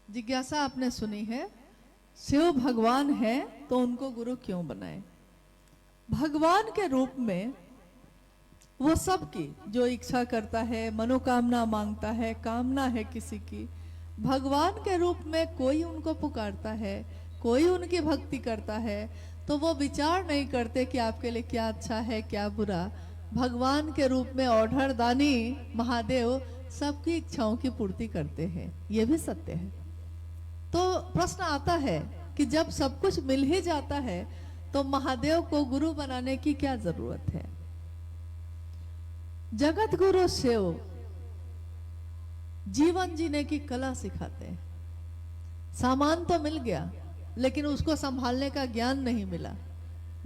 जिज्ञासा आपने सुनी है, शिव भगवान है तो उनको गुरु क्यों बनाए। भगवान के रूप में वो सबकी जो इच्छा करता है, मनोकामना मांगता है, कामना है किसी की, भगवान के रूप में कोई उनको पुकारता है, कोई उनकी भक्ति करता है, तो वो विचार नहीं करते कि आपके लिए क्या अच्छा है क्या बुरा। भगवान के रूप में औढ़र दानी महादेव सबकी इच्छाओं की पूर्ति करते हैं, ये भी सत्य है। तो प्रश्न आता है कि जब सब कुछ मिल ही जाता है तो महादेव को गुरु बनाने की क्या जरूरत है। जगत गुरु शिव जीवन जीने की कला सिखाते हैं। सामान तो मिल गया लेकिन उसको संभालने का ज्ञान नहीं मिला।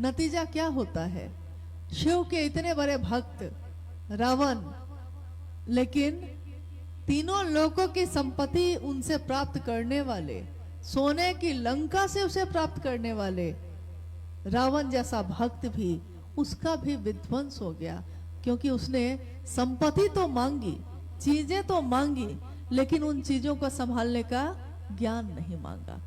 नतीजा क्या होता है, शिव के इतने बड़े भक्त रावण, लेकिन तीनों लोकों की संपत्ति उनसे प्राप्त करने वाले, सोने की लंका से उसे प्राप्त करने वाले रावण जैसा भक्त भी, उसका भी विध्वंस हो गया, क्योंकि उसने संपत्ति तो मांगी, चीजें तो मांगी, लेकिन उन चीजों को संभालने का ज्ञान नहीं मांगा।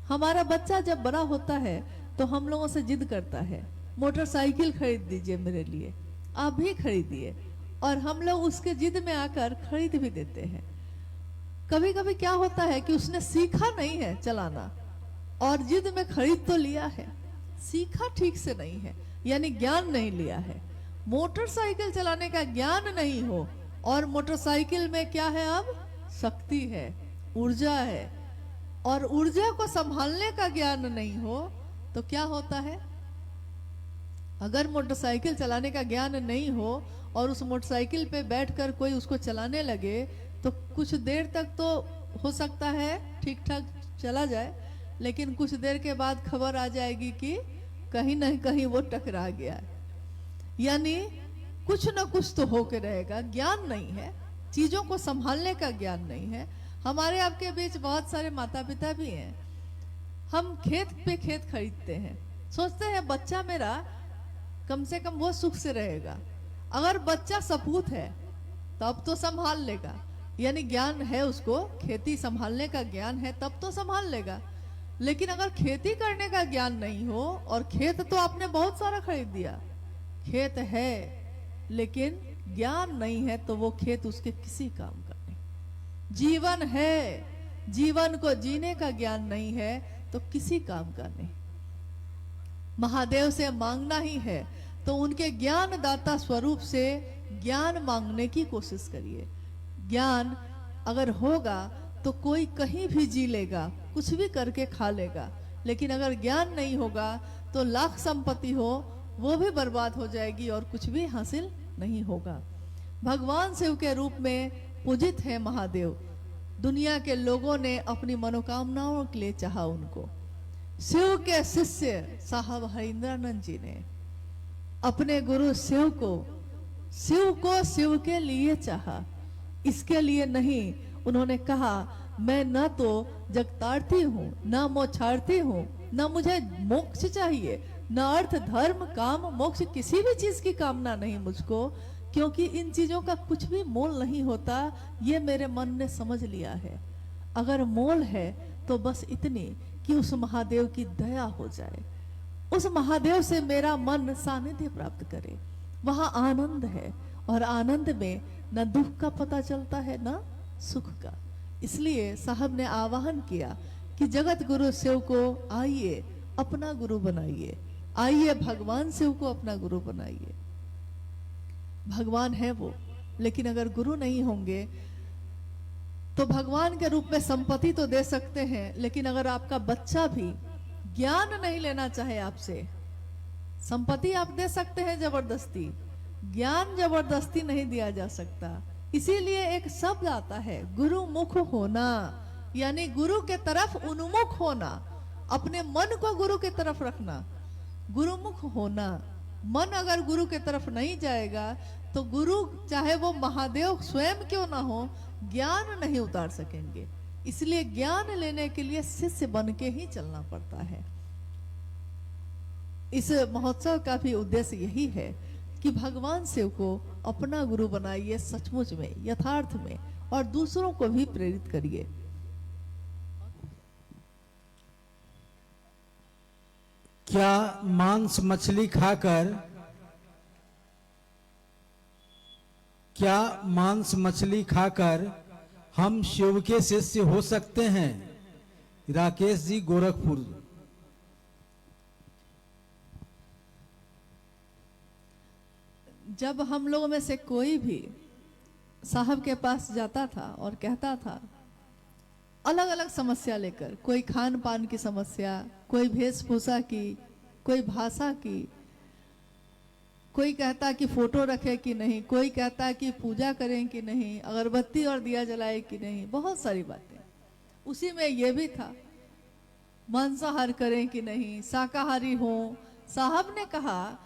हमारा बच्चा जब बड़ा होता है तो हम लोगों से जिद करता है, मोटरसाइकिल खरीद दीजिए मेरे लिए, आप भी खरीदिए, और हम लोग उसके जिद में आकर खरीद भी देते हैं। कभी कभी क्या होता है कि उसने सीखा नहीं है चलाना और जिद में खरीद तो लिया है, सीखा ठीक से नहीं है, यानी ज्ञान नहीं लिया है। मोटरसाइकिल चलाने का ज्ञान नहीं हो और मोटरसाइकिल में क्या है, अब शक्ति है, ऊर्जा है, और ऊर्जा को संभालने का ज्ञान नहीं हो तो क्या होता है। अगर मोटरसाइकिल चलाने का ज्ञान नहीं हो और उस मोटरसाइकिल पे बैठकर कोई उसको चलाने लगे तो कुछ देर तक तो हो सकता है ठीक ठाक चला जाए, लेकिन कुछ देर के बाद खबर आ जाएगी कि कहीं ना कहीं वो टकरा गया है। यानी कुछ ना कुछ तो होके रहेगा। ज्ञान नहीं है, चीजों को संभालने का ज्ञान नहीं है। हमारे आपके बीच बहुत सारे माता पिता भी हैं। हम खेत पे खेत खरीदते हैं, सोचते हैं बच्चा मेरा कम से कम वो सुख से रहेगा। अगर बच्चा सपूत है तब तो संभाल लेगा, यानी ज्ञान है उसको, खेती संभालने का ज्ञान है, तब तो संभाल लेगा। लेकिन अगर खेती करने का ज्ञान नहीं हो, और खेत तो आपने बहुत सारा खरीद दिया, खेत है लेकिन ज्ञान नहीं है, तो वो खेत उसके किसी काम का नहीं। जीवन है, जीवन को जीने का ज्ञान नहीं है तो किसी काम का नहीं। महादेव से मांगना ही है तो उनके ज्ञान दाता स्वरूप से ज्ञान मांगने की कोशिश करिए। ज्ञान अगर होगा तो कोई कहीं भी जी लेगा, कुछ भी करके खा लेगा, लेकिन अगर ज्ञान नहीं होगा तो लाख संपत्ति हो वो भी बर्बाद हो जाएगी और कुछ भी हासिल नहीं होगा। भगवान शिव के रूप में पूजित है महादेव। दुनिया के लोगों ने अपनी मनोकामनाओं के लिए चाहा उनको। शिव के शिष्य साहब हरिंद्रानंद जी ने अपने गुरु शिव को शिव के लिए चाहा, इसके लिए नहीं। उन्होंने कहा, मैं न तो जगतार्थी हूँ, न मोक्षार्थी हूँ, न मुझे मोक्ष चाहिए, न अर्थ धर्म काम मोक्ष, किसी भी चीज की कामना नहीं मुझको, क्योंकि इन चीजों का कुछ भी मोल नहीं होता, ये मेरे मन ने समझ लिया है। अगर मोल है तो बस इतनी कि उस महादेव की दया हो जाए, उस महादेव से मेरा मन सानिध्य प्राप्त करे, वहां आनंद है, और आनंद में न दुख का पता चलता है न सुख का। इसलिए साहब ने आह्वान किया कि जगत गुरु शिव को आइए अपना गुरु बनाइए, आइए भगवान शिव को अपना गुरु बनाइए। भगवान है वो, लेकिन अगर गुरु नहीं होंगे तो भगवान के रूप में संपत्ति तो दे सकते हैं, लेकिन अगर आपका बच्चा भी ज्ञान नहीं लेना चाहे आपसे, संपत्ति आप दे सकते हैं जबरदस्ती, ज्ञान जबरदस्ती नहीं दिया जा सकता। इसीलिए एक शब्द आता है गुरुमुख होना, यानी गुरु के तरफ उन्मुख होना, अपने मन को गुरु की तरफ रखना, गुरुमुख होना। मन अगर गुरु के तरफ नहीं जाएगा तो गुरु चाहे वो महादेव स्वयं क्यों ना हो, ज्ञान नहीं उतार सकेंगे। इसलिए ज्ञान लेने के लिए शिष्य बन के ही चलना पड़ता है। इस महोत्सव का भी उद्देश्य यही है कि भगवान शिव को अपना गुरु बनाइए, सचमुच में, यथार्थ में, और दूसरों को भी प्रेरित करिए। क्या मांस मछली खाकर हम शिव के शिष्य हो सकते हैं? राकेश जी, गोरखपुर। जब हम लोगों में से कोई भी साहब के पास जाता था और कहता था अलग अलग समस्या लेकर, कोई खान पान की समस्या, कोई वेशभूषा की, कोई भाषा की, कोई कहता कि फोटो रखे कि नहीं, कोई कहता कि पूजा करें कि नहीं, अगरबत्ती और दिया जलाए कि नहीं, बहुत सारी बातें। उसी में ये भी था मांसाहार करें कि नहीं, शाकाहारी हो। साहब ने कहा,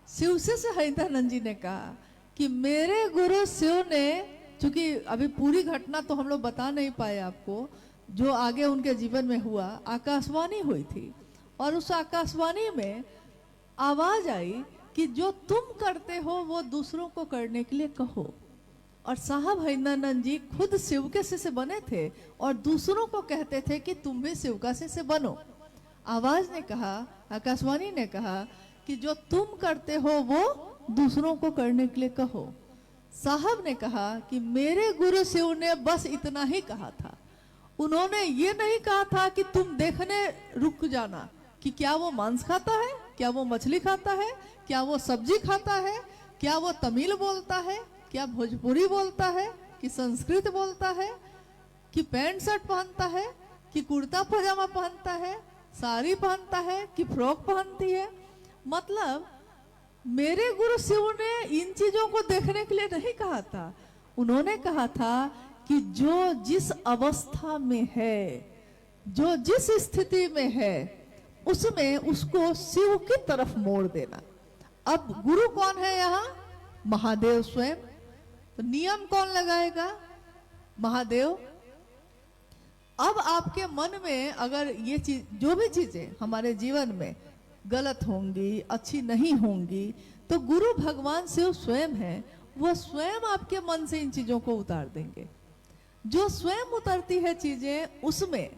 शिव से हरिदानंद जी ने कहा कि मेरे गुरु शिव ने, चूंकि अभी पूरी घटना तो हम लोग बता नहीं पाए आपको, जो आगे उनके जीवन में हुआ, आकाशवाणी हुई थी और उस आकाशवाणी में आवाज आई कि जो तुम करते हो वो दूसरों को करने के लिए कहो। और साहब हरिदानंद जी खुद शिव के शिष्य बने थे और दूसरों को कहते थे कि तुम भी शिव का शिष्य बनो। आवाज ने कहा, आकाशवाणी ने कहा कि जो तुम करते हो वो दूसरों को करने के लिए कहो। साहब ने कहा कि मेरे गुरु शिव ने बस इतना ही कहा था। उन्होंने ये नहीं कहा था कि तुम देखने रुक जाना कि क्या वो मांस खाता है, क्या वो मछली खाता है, क्या वो सब्जी खाता है, क्या वो तमिल बोलता है, क्या भोजपुरी बोलता है, कि संस्कृत बोलता है, कि पैंट शर्ट पहनता है, कि कुर्ता पजामा पहनता है, साड़ी पहनता है, कि फ्रॉक पहनती है। मतलब मेरे गुरु शिव ने इन चीजों को देखने के लिए नहीं कहा था। उन्होंने कहा था कि जो जिस अवस्था में है, जो जिस स्थिति में है, उसमें उसको शिव की तरफ मोड़ देना। अब गुरु कौन है यहाँ? महादेव स्वयं। तो नियम कौन लगाएगा? महादेव। अब आपके मन में अगर ये चीज, जो भी चीजें हमारे जीवन में गलत होंगी, अच्छी नहीं होंगी, तो गुरु भगवान शिव स्वयं है, वह स्वयं आपके मन से इन चीजों को उतार देंगे। जो स्वयं उतरती है चीजें, उसमें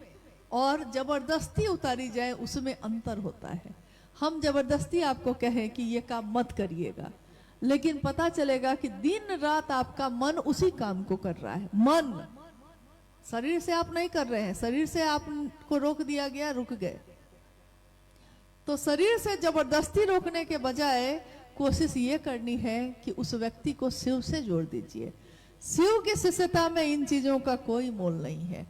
और जबरदस्ती उतारी जाए उसमें अंतर होता है। हम जबरदस्ती आपको कहें कि ये काम मत करिएगा, लेकिन पता चलेगा कि दिन रात आपका मन उसी काम को कर रहा है। मन, शरीर से आप नहीं कर रहे हैं, शरीर से आपको रोक दिया गया, रुक गए। तो शरीर से जबरदस्ती रोकने के बजाय कोशिश ये करनी है कि उस व्यक्ति को शिव से जोड़ दीजिए। शिव की शिष्यता में इन चीजों का कोई मोल नहीं है।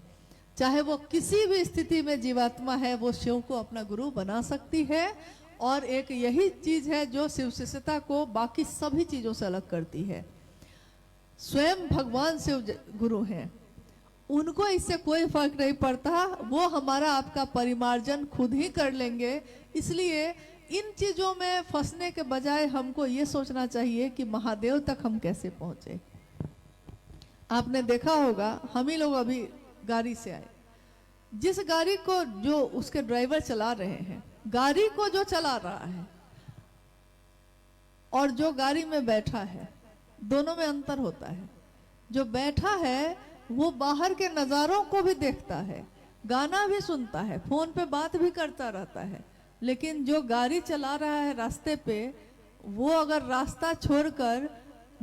चाहे वो किसी भी स्थिति में जीवात्मा है, वो शिव को अपना गुरु बना सकती है। और एक यही चीज है जो शिव शिष्यता को बाकी सभी चीजों से अलग करती है। स्वयं भगवान शिव गुरु हैं, उनको इससे कोई फर्क नहीं पड़ता, वो हमारा आपका परिमार्जन खुद ही कर लेंगे। इसलिए इन चीजों में फंसने के बजाय हमको ये सोचना चाहिए कि महादेव तक हम कैसे पहुंचे। आपने देखा होगा, हम ही लोग अभी गाड़ी से आए, जिस गाड़ी को जो उसके ड्राइवर चला रहे हैं, गाड़ी को जो चला रहा है और जो गाड़ी में बैठा है, दोनों में अंतर होता है। जो बैठा है वो बाहर के नज़ारों को भी देखता है, गाना भी सुनता है, फोन पे बात भी करता रहता है। लेकिन जो गाड़ी चला रहा है रास्ते पे, वो अगर रास्ता छोड़कर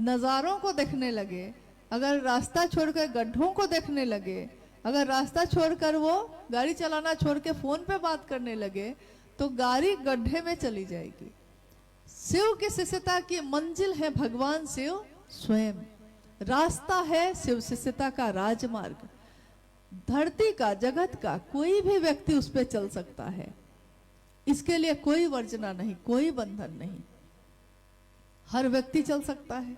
नज़ारों को देखने लगे, अगर रास्ता छोड़कर गड्ढों को देखने लगे, अगर रास्ता छोड़कर वो गाड़ी चलाना छोड़ के फोन पे बात करने लगे, तो गाड़ी गड्ढे में चली जाएगी। शिव की शिष्यता की मंजिल है भगवान शिव स्वयं, रास्ता है शिव शिष्यता का राजमार्ग। धरती का, जगत का कोई भी व्यक्ति उस पर चल सकता है, इसके लिए कोई वर्जना नहीं, कोई बंधन नहीं, हर व्यक्ति चल सकता है।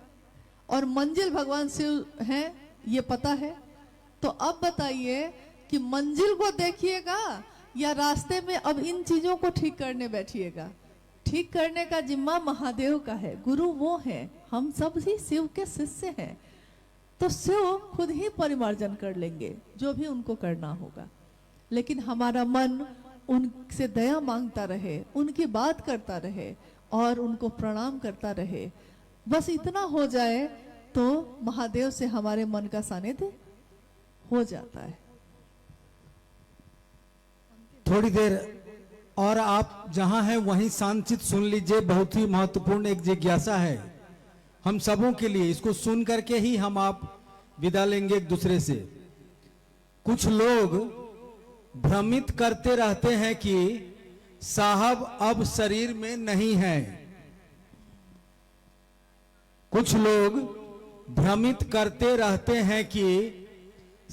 और मंजिल भगवान शिव है, ये पता है। तो अब बताइए कि मंजिल को देखिएगा या रास्ते में अब इन चीजों को ठीक करने बैठिएगा। ठीक करने का जिम्मा महादेव का है, गुरु वो है, हम सब ही शिव के शिष्य हैं। तो शिव खुद ही परिमार्जन कर लेंगे जो भी उनको करना होगा। लेकिन हमारा मन उनसे दया मांगता रहे, उनकी बात करता रहे और उनको प्रणाम करता रहे। बस इतना हो जाए तो महादेव से हमारे मन का सानिध्य हो जाता है। थोड़ी देर और आप जहां हैं वहीं शांतित सुन लीजिए। बहुत ही महत्वपूर्ण एक जिज्ञासा है हम सबों के लिए। इसको सुन करके ही हम आप विदा लेंगे एक दूसरे से। कुछ लोग भ्रमित करते रहते हैं कि साहब अब शरीर में नहीं है। कुछ लोग भ्रमित करते रहते हैं कि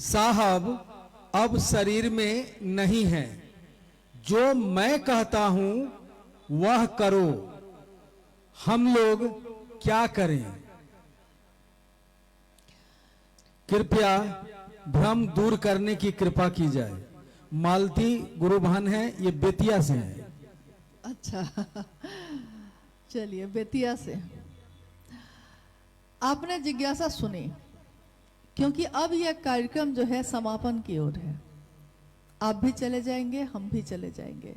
साहब अब शरीर में नहीं है। जो मैं कहता हूं वह करो। हम लोग क्या करें? कृपया भ्रम दूर करने की कृपा की जाए। मालती गुरुभान है, ये बेतिया से है। अच्छा, चलिए बेतिया से आपने जिज्ञासा सुनी, क्योंकि अब यह कार्यक्रम जो है समापन की ओर है। आप भी चले जाएंगे, हम भी चले जाएंगे,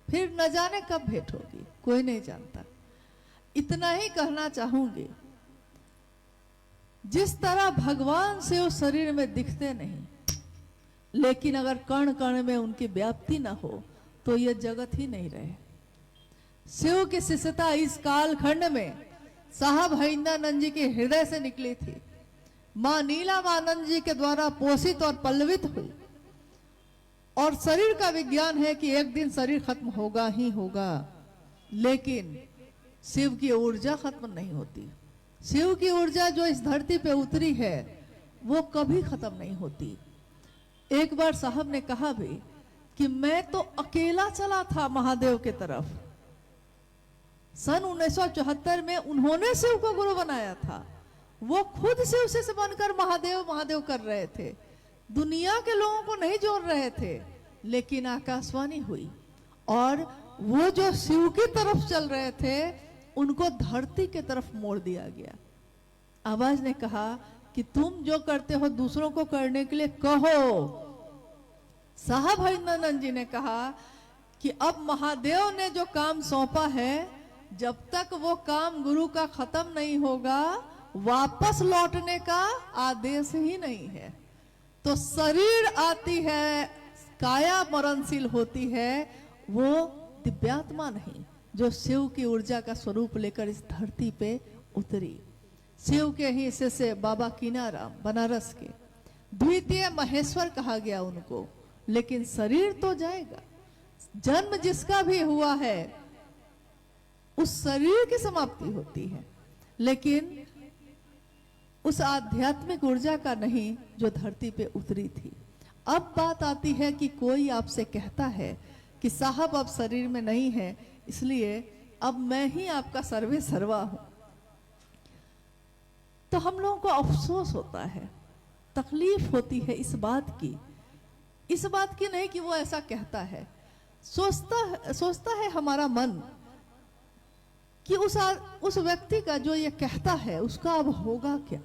फिर न जाने कब भेंट होगी, कोई नहीं जानता। इतना ही कहना चाहूंगी, जिस तरह भगवान से उस शरीर में दिखते नहीं, लेकिन अगर कण कण में उनकी व्याप्ति ना हो तो यह जगत ही नहीं रहे। शिव की शिष्यता इस कालखंड में साहब हरिंद्रानंद जी के हृदय से निकली थी। मां नीलामानंद जी के द्वारा पोषित और पल्लवित हुई। और शरीर का विज्ञान है कि एक दिन शरीर खत्म होगा ही होगा, लेकिन शिव की ऊर्जा खत्म नहीं होती। शिव की ऊर्जा जो इस धरती पे उतरी है वो कभी खत्म नहीं होती। एक बार साहब ने कहा भी कि मैं तो अकेला चला था महादेव के तरफ। सन 1974 में उन्होंने शिव को गुरु बनाया था। वो खुद शिव से बनकर महादेव महादेव कर रहे थे, दुनिया के लोगों को नहीं जोड़ रहे थे। लेकिन आकाशवाणी हुई और वो जो शिव की तरफ चल रहे थे उनको धरती के तरफ मोड़ दिया गया। आवाज ने कहा कि तुम जो करते हो दूसरों को करने के लिए कहो। साहब हरिंद्रानंद जी ने कहा कि अब महादेव ने जो काम सौंपा है, जब तक वो काम गुरु का खत्म नहीं होगा वापस लौटने का आदेश ही नहीं है। तो शरीर आती है, काया मरणशील होती है, वो दिव्यात्मा नहीं जो शिव की ऊर्जा का स्वरूप लेकर इस धरती पे उतरी। शिव के ही से बाबा कीनाराम बनारस के द्वितीय महेश्वर कहा गया उनको, लेकिन शरीर तो जाएगा। जन्म जिसका भी हुआ है उस शरीर की समाप्ति होती है, लेकिन उस आध्यात्मिक ऊर्जा का नहीं जो धरती पे उतरी थी। अब बात आती है कि कोई आपसे कहता है कि साहब अब शरीर में नहीं है, इसलिए अब मैं ही आपका सर्वे सर्वा हूं। तो हम लोगों को अफसोस होता है, तकलीफ होती है इस बात की नहीं कि वो ऐसा कहता है। सोचता है हमारा मन कि उस व्यक्ति का जो ये कहता है उसका अब होगा क्या,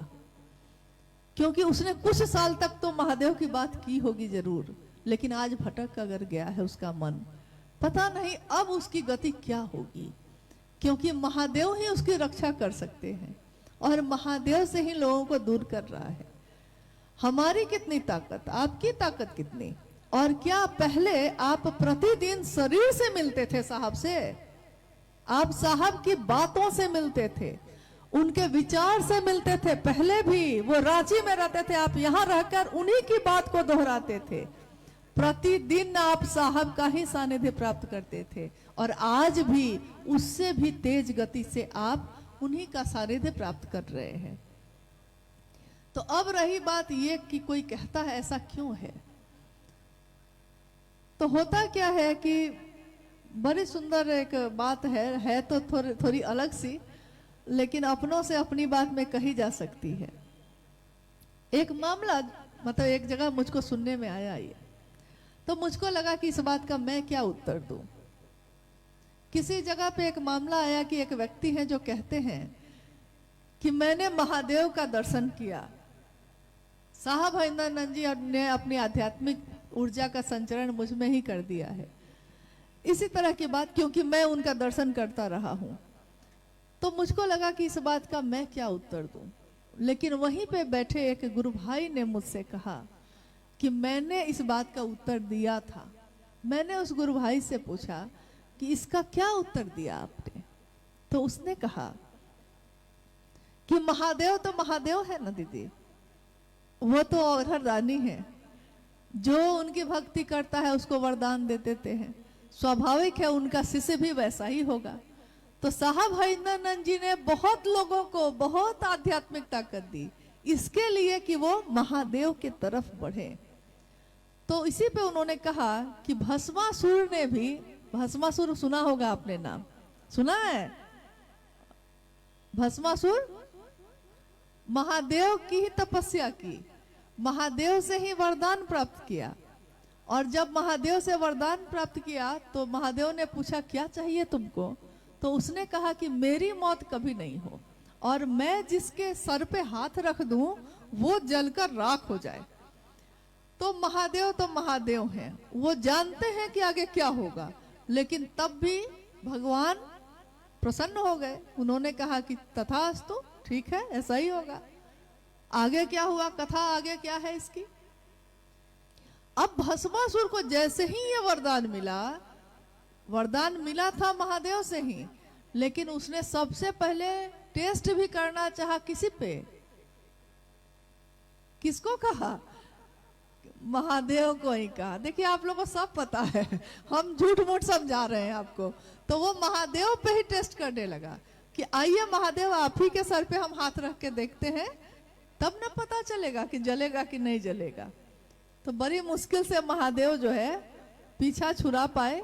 क्योंकि उसने कुछ साल तक तो महादेव की बात की होगी जरूर, लेकिन आज भटक अगर गया है उसका मन, पता नहीं अब उसकी गति क्या होगी, क्योंकि महादेव ही उसकी रक्षा कर सकते हैं और महादेव से ही लोगों को दूर कर रहा है। हमारी कितनी ताकत, आपकी ताकत कितनी? और क्या पहले आप प्रतिदिन शरीर से मिलते थे साहब से? आप साहब की बातों से मिलते थे, उनके विचार से मिलते थे। पहले भी वो रांची में रहते थे, आप यहां रहकर उन्हीं की बात को दोहराते थे। प्रतिदिन आप साहब का ही सानिध्य प्राप्त करते थे और आज भी उससे भी तेज गति से आप उन्हीं का सानिध्य प्राप्त कर रहे हैं। तो अब रही बात ये कि कोई कहता है ऐसा क्यों है, तो होता क्या है कि बड़ी सुंदर एक बात है तो थोड़ी अलग सी, लेकिन अपनों से अपनी बात में कही जा सकती है। एक मामला मतलब एक जगह मुझको सुनने में आया ये, तो मुझको लगा कि इस बात का मैं क्या उत्तर दूं। किसी जगह पे एक मामला आया कि एक व्यक्ति हैं जो कहते हैं कि मैंने महादेव का दर्शन किया, साहब हरिंद्रानंद जी ने अपनी आध्यात्मिक ऊर्जा का संचरण मुझ में ही कर दिया है। इसी तरह की बात, क्योंकि मैं उनका दर्शन करता रहा हूं, तो मुझको लगा कि इस बात का मैं क्या उत्तर दूं। लेकिन वहीं पे बैठे एक गुरु भाई ने मुझसे कहा कि मैंने इस बात का उत्तर दिया था। मैंने उस गुरु भाई से पूछा कि इसका क्या उत्तर दिया आपने? तो उसने कहा कि महादेव तो महादेव है ना दीदी, वो तो औरहरदानी है, जो उनकी भक्ति करता है उसको वरदान दे देते हैं, स्वाभाविक है उनका शिष्य भी वैसा ही होगा। तो साहब हरिंदरानंद जी ने बहुत लोगों को बहुत आध्यात्मिक ताकत दी इसके लिए कि वो महादेव की तरफ बढ़े। तो इसी पे उन्होंने कहा कि भस्मासुर ने भी, भस्मासुर सुना होगा आपने, नाम सुना है? भस्मासुर महादेव की ही तपस्या की, महादेव से ही वरदान प्राप्त किया, और जब महादेव से वरदान प्राप्त किया तो महादेव ने पूछा क्या चाहिए तुमको? तो उसने कहा कि मेरी मौत कभी नहीं हो और मैं जिसके सर पे हाथ रख दूं वो जलकर राख हो जाए। तो महादेव हैं, वो जानते हैं कि आगे क्या होगा, लेकिन तब भी भगवान प्रसन्न हो गए। उन्होंने कहा कि तथास्तु, ठीक है ऐसा ही होगा। आगे क्या हुआ, कथा आगे क्या है इसकी। अब भस्मासुर को जैसे ही ये वरदान मिला था महादेव से ही, लेकिन उसने सबसे पहले टेस्ट भी करना चाहा किसी पे, किसको कहा? महादेव को ही कहा। देखिए आप लोगों को सब पता है, हम झूठ मूठ समझा रहे हैं आपको। तो वो महादेव पे ही टेस्ट करने लगा कि आइए महादेव आप ही के सर पे हम हाथ रख के देखते हैं, तब ना पता चलेगा कि जलेगा कि नहीं जलेगा। तो बड़ी मुश्किल से महादेव जो है पीछा छुड़ा पाए,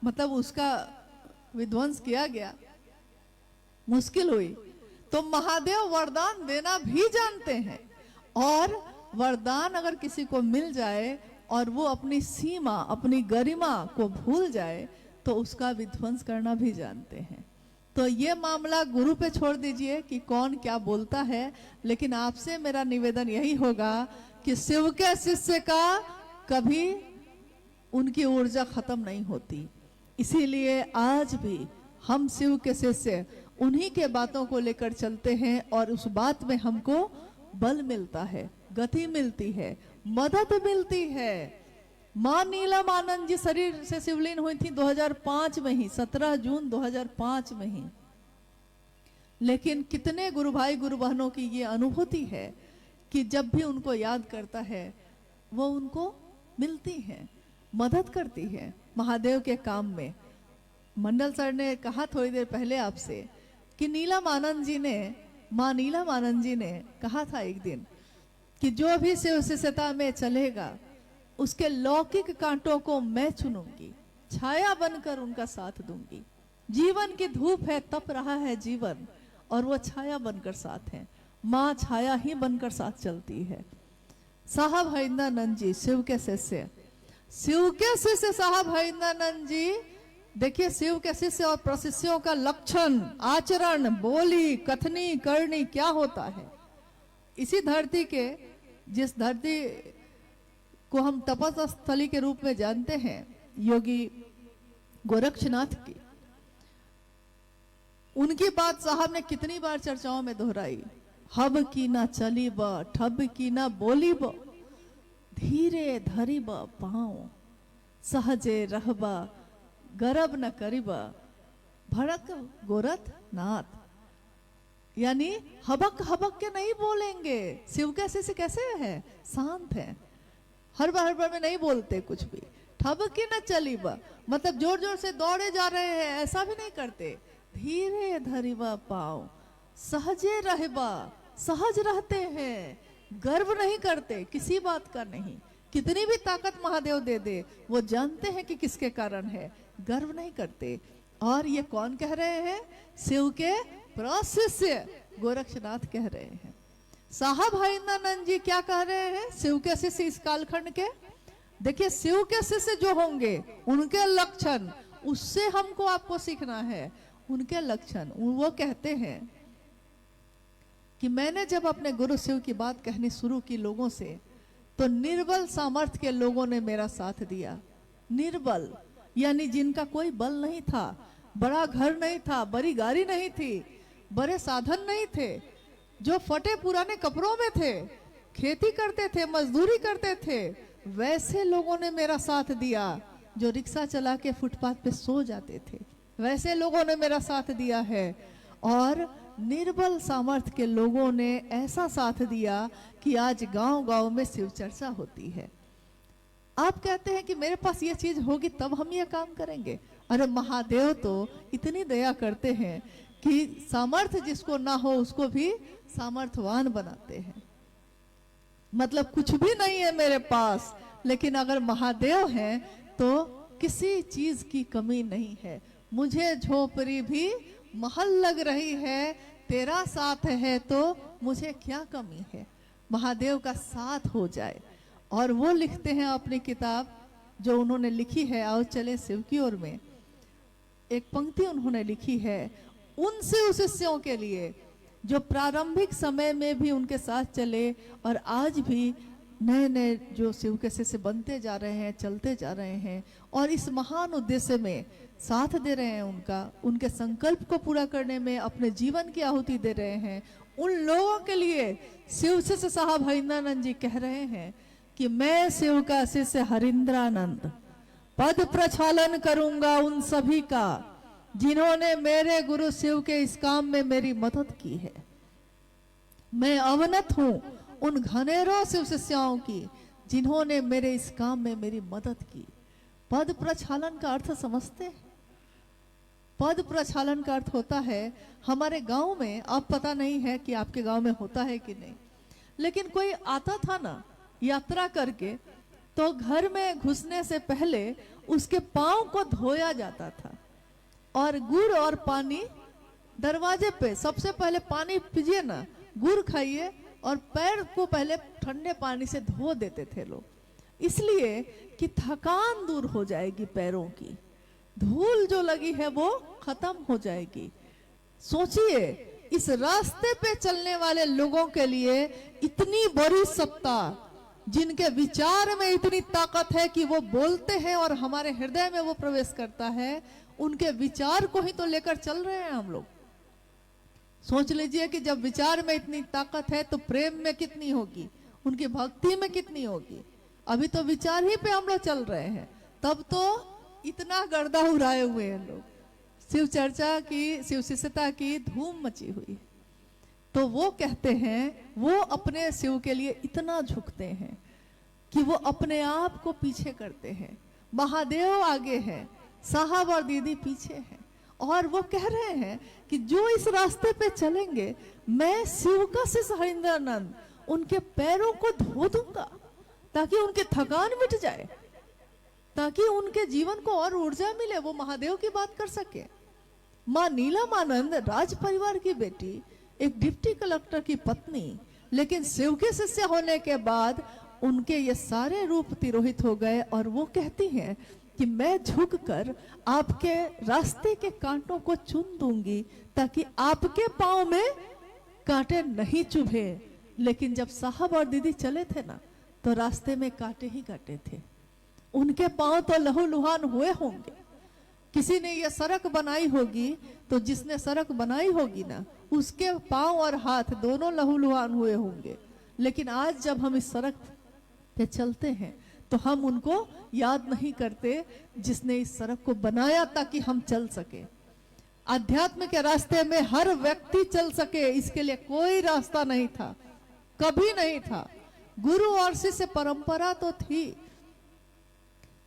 मतलब उसका विध्वंस किया गया, मुश्किल हुई। तो महादेव वरदान देना भी जानते हैं, और वरदान अगर किसी को मिल जाए और वो अपनी सीमा, अपनी गरिमा को भूल जाए तो उसका विध्वंस करना भी जानते हैं। तो ये मामला गुरु पे छोड़ दीजिए कि कौन क्या बोलता है, लेकिन आपसे मेरा निवेदन यही होगा कि शिव के शिष्य का कभी उनकी ऊर्जा खत्म नहीं होती। इसीलिए आज भी हम शिव के शिष्य उन्हीं के बातों को लेकर चलते हैं, और उस बात में हमको बल मिलता है, गति मिलती है, मदद मिलती है। मां नीलम आनंद जी शरीर से शिवलीन हुई थी 2005 में ही, 17 जून 2005 में ही। लेकिन कितने गुरु भाई गुरु बहनों की ये अनुभूति है कि जब भी उनको याद करता है वो उनको मिलती है, मदद करती है महादेव के काम में। मंडल सर ने कहा थोड़ी देर पहले आपसे कि नीलम आनंद जी ने, मां नीलम आनंद जी ने कहा था एक दिन कि जो भी शिव शिष्यता में चलेगा उसके लौकिक कांटों को मैं चुनूंगी, छाया बनकर उनका साथ दूंगी। जीवन की धूप है, तप रहा है जीवन, और वो छाया बनकर साथ है। माँ छाया ही बनकर साथ चलती है। साहब हरिंदरानंद जी शिव के शिष्य, शिव के शिष्य साहब हरिंदरानंद जी। देखिए शिव के शिष्य और प्रशिष्यों का लक्षण, आचरण, बोली, कथनी, करनी क्या होता है। इसी धरती के, जिस धरती को हम तपस्या स्थली के रूप में जानते हैं, योगी गोरक्षनाथ की, उनकी बात साहब ने कितनी बार चर्चाओं में दोहराई। हब की ना चली ब, ठब की ना बोली ब, धीरे धरी ब पाँव, सहजे रहबा गरब न करीब, भड़क गोरथ नाथ। यानी हबक हबक के नहीं बोलेंगे। शिव के शिष्य कैसे है? शांत है, हर बार में नहीं बोलते कुछ भी। ठबकी न चली बा, मतलब जोर जोर से दौड़े जा रहे हैं ऐसा भी नहीं करते। धीरे धरिबा पाओ, सहजे रहबा, सहज रहते हैं, गर्व नहीं करते किसी बात का नहीं। कितनी भी ताकत महादेव दे दे, वो जानते हैं कि किसके कारण है, गर्व नहीं करते। और ये कौन कह रहे हैं? शिव के प्रशिष्य गोरक्षनाथ कह रहे हैं। साहब हरिंदरानंद जी क्या कह रहे हैं? शिव के शिष्य इस कालखंड के, देखिए शिव के शिष्य जो होंगे उनके लक्षण, उससे हमको आपको सीखना है। उनके लक्षण, वो कहते हैं कि मैंने जब अपने गुरु शिव की बात कहनी शुरू की लोगों से, तो निर्बल सामर्थ्य के लोगों ने मेरा साथ दिया। निर्बल यानी जिनका कोई बल नहीं था, बड़ा घर नहीं था, बड़ी गाड़ी नहीं थी, बड़े साधन नहीं थे, जो फटे पुराने कपड़ों में थे, खेती करते थे, मजदूरी करते थे, वैसे लोगों ने मेरा साथ दिया। जो रिक्शा चला के फुटपाथ पे सो जाते थे, वैसे लोगों ने मेरा साथ दिया है। और निर्बल सामर्थ्य के लोगों ने ऐसा साथ दिया कि आज गांव-गांव में शिव चर्चा होती है। आप कहते हैं कि मेरे पास ये चीज होगी तब हम ये काम करेंगे। अरे महादेव तो इतनी दया करते हैं कि सामर्थ्य जिसको ना हो उसको भी सामर्थ्यवान बनाते हैं। मतलब कुछ भी नहीं है मेरे पास, लेकिन अगर महादेव हैं तो किसी चीज की कमी नहीं है। मुझे झोपड़ी भी महल लग रही है, तेरा साथ है तो मुझे क्या कमी है। महादेव का साथ हो जाए। और वो लिखते हैं अपनी किताब जो उन्होंने लिखी है, आओ चले शिव की ओर में, एक पंक्ति उन्होंने लिखी है उन शिव शिष्यों के लिए जो प्रारंभिक समय में भी उनके साथ चले और आज भी नए नए जो शिव के शिष्य बनते जा रहे हैं, चलते जा रहे हैं और इस महान उद्देश्य में साथ दे रहे हैं, उनके संकल्प को पूरा करने में अपने जीवन की आहुति दे रहे हैं। उन लोगों के लिए शिव शिष्य साहब हरिंद्रानंद जी कह रहे हैं कि मैं शिव का शिष्य हरिंद्रानंद पद प्रक्षालन करूंगा उन सभी का जिन्होंने मेरे गुरु शिव के इस काम में मेरी मदद की है। मैं अवनत हूं उन घनेरों शिव शिष्यों की जिन्होंने मेरे इस काम में मेरी मदद की। पद प्रक्षालन का अर्थ समझते हैं? पद प्रक्षालन का अर्थ होता है, हमारे गांव में, अब पता नहीं है कि आपके गांव में होता है कि नहीं, लेकिन कोई आता था ना यात्रा करके, तो घर में घुसने से पहले उसके पांव को धोया जाता था और गुड़ और पानी दरवाजे पे, सबसे पहले पानी पीजिए ना, गुड़ खाइए और पैर को पहले ठंडे पानी से धो देते थे लोग, इसलिए कि थकान दूर हो जाएगी, पैरों की धूल जो लगी है वो खत्म हो जाएगी। सोचिए इस रास्ते पे चलने वाले लोगों के लिए इतनी बड़ी सत्ता, जिनके विचार में इतनी ताकत है कि वो बोलते हैं और हमारे हृदय में वो प्रवेश करता है, उनके विचार को ही तो लेकर चल रहे हैं हम लोग। सोच लीजिए कि जब विचार में इतनी ताकत है तो प्रेम में कितनी होगी, उनकी भक्ति में कितनी होगी। अभी तो विचार ही पे हम लोग चल रहे हैं, तब तो इतना गर्दा उड़ाए हुए हैं लोग। शिव चर्चा की, शिव शिष्यता की धूम मची हुई। तो वो कहते हैं, वो अपने शिव के लिए इतना झुकते हैं कि वो अपने आप को पीछे करते हैं। महादेव आगे हैं, साहब और दीदी पीछे हैं, और वो कह रहे हैं कि जो इस रास्ते पे चलेंगे, मैं शिव का शिष्य हरिंद्रानंद उनके पैरों को धो दूंगा ताकि उनके थकान मिट जाए, ताकि उनके जीवन को और ऊर्जा मिले, वो महादेव की बात कर सके। माँ नीलमानंद राज परिवार की बेटी, एक डिप्टी कलेक्टर की पत्नी, लेकिन शिव के शिष्य होने के बाद उनके ये सारे रूप तिरोहित हो गए और वो कहती हैं कि मैं झुककर आपके रास्ते के कांटों को चुन दूंगी ताकि आपके पांव में कांटे नहीं चुभे। लेकिन जब साहब और दीदी चले थे ना, तो रास्ते में कांटे ही कांटे थे, उनके पांव तो लहूलुहान हुए होंगे। किसी ने ये सड़क बनाई होगी, तो जिसने सड़क बनाई होगी ना, उसके पांव और हाथ दोनों लहूलुहान हुए होंगे। लेकिन आज जब हम इस सड़क पे चलते हैं तो हम उनको याद नहीं करते जिसने इस सड़क को बनाया ताकि हम चल सके। अध्यात्म के रास्ते में हर व्यक्ति चल सके, इसके लिए कोई रास्ता नहीं था, कभी नहीं था। गुरु और शिष्य परंपरा तो थी,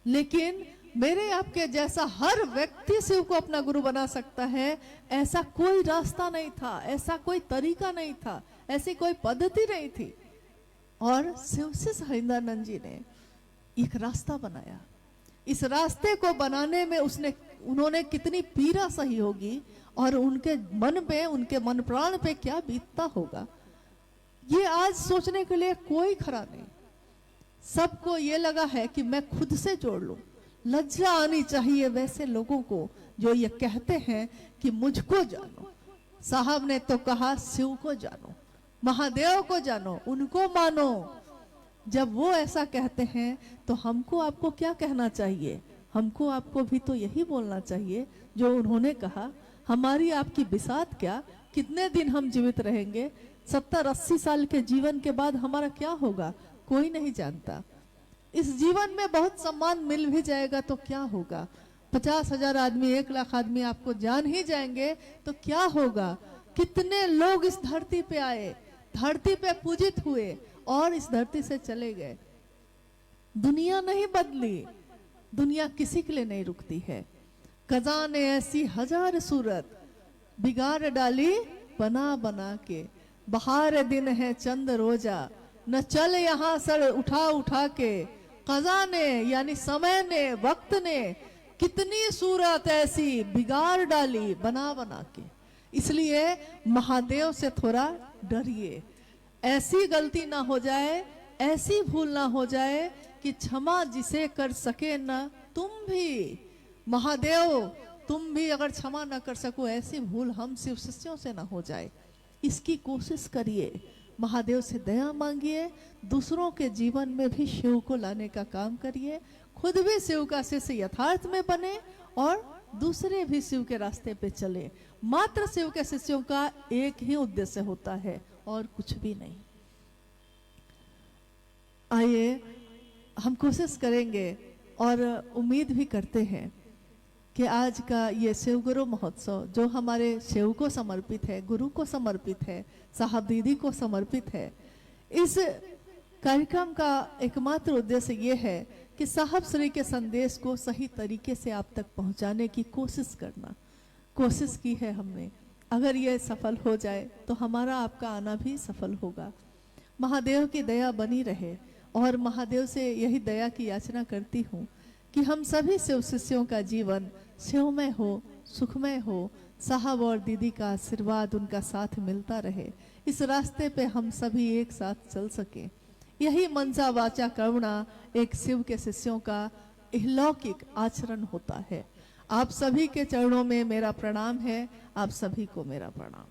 लेकिन मेरे आपके जैसा हर व्यक्ति शिव को अपना गुरु बना सकता है, ऐसा कोई रास्ता नहीं था, ऐसा कोई तरीका नहीं था, ऐसी कोई पद्धति नहीं थी। और शिव शिष्य हरिंद्रानंद जी ने एक रास्ता बनाया। इस रास्ते को बनाने में उन्होंने कितनी पीड़ा सही होगी और उनके मन पे, उनके मन प्राण पे क्या बीतता होगा, ये आज सोचने के लिए कोई खरा नहीं। सबको ये लगा है कि मैं खुद से जोड़ लूं। लज्जा आनी चाहिए वैसे लोगों को जो ये कहते हैं कि मुझको जानो। साहब ने तो कहा शिव को जानो, महादेव को जानो, उनको मानो। जब वो ऐसा कहते हैं तो हमको आपको क्या कहना चाहिए? हमको आपको भी तो यही बोलना चाहिए जो उन्होंने कहा। हमारी आपकी बिसात क्या, कितने दिन हम जीवित रहेंगे? 70-80 साल के जीवन के बाद हमारा क्या होगा, कोई नहीं जानता। इस जीवन में बहुत सम्मान मिल भी जाएगा तो क्या होगा? 50,000 आदमी, 1,00,000 आदमी आपको जान ही जाएंगे तो क्या होगा? कितने लोग इस धरती पे आए, धरती पे पूजित हुए और इस धरती से चले गए। दुनिया नहीं बदली, दुनिया किसी के लिए नहीं रुकती है। कज़ा ने ऐसी 1000 सूरत बिगाड़ डाली बना बना के, बहार दिन है चंद रोजा, न चल यहाँ सर उठा उठा के। कज़ा ने यानी समय ने, वक्त ने कितनी सूरत ऐसी बिगाड़ डाली बना बना के। इसलिए महादेव से थोड़ा डरिए, ऐसी गलती ना हो जाए, ऐसी भूल ना हो जाए कि क्षमा जिसे कर सके ना तुम भी, महादेव तुम भी अगर क्षमा ना कर सको, ऐसी भूल हम शिव शिष्यों से ना हो जाए, इसकी कोशिश करिए। महादेव से दया मांगिए, दूसरों के जीवन में भी शिव को लाने का काम करिए, खुद भी शिव का शिष्य यथार्थ में बने और दूसरे भी शिव के रास्ते पे चले। मात्र शिव के शिष्यों का एक ही उद्देश्य होता है और कुछ भी नहीं। आइए हम कोशिश करेंगे और उम्मीद भी करते हैं कि आज का ये शिव गुरु महोत्सव जो हमारे शिव को समर्पित है, गुरु को समर्पित है, साहब दीदी को समर्पित है, इस कार्यक्रम का एकमात्र उद्देश्य ये है कि साहब श्री के संदेश को सही तरीके से आप तक पहुंचाने की कोशिश करना। कोशिश की है हमने, अगर ये सफल हो जाए तो हमारा आपका आना भी सफल होगा। महादेव की दया बनी रहे और महादेव से यही दया की याचना करती हूँ कि हम सभी शिव शिष्यों का जीवन शिवमय हो, सुखमय हो, साहब और दीदी का आशीर्वाद, उनका साथ मिलता रहे, इस रास्ते पे हम सभी एक साथ चल सकें। यही मनसा वाचा कर्मणा एक शिव के शिष्यों का अलौकिक आचरण होता है। आप सभी के चरणों में मेरा प्रणाम है, आप सभी को मेरा प्रणाम।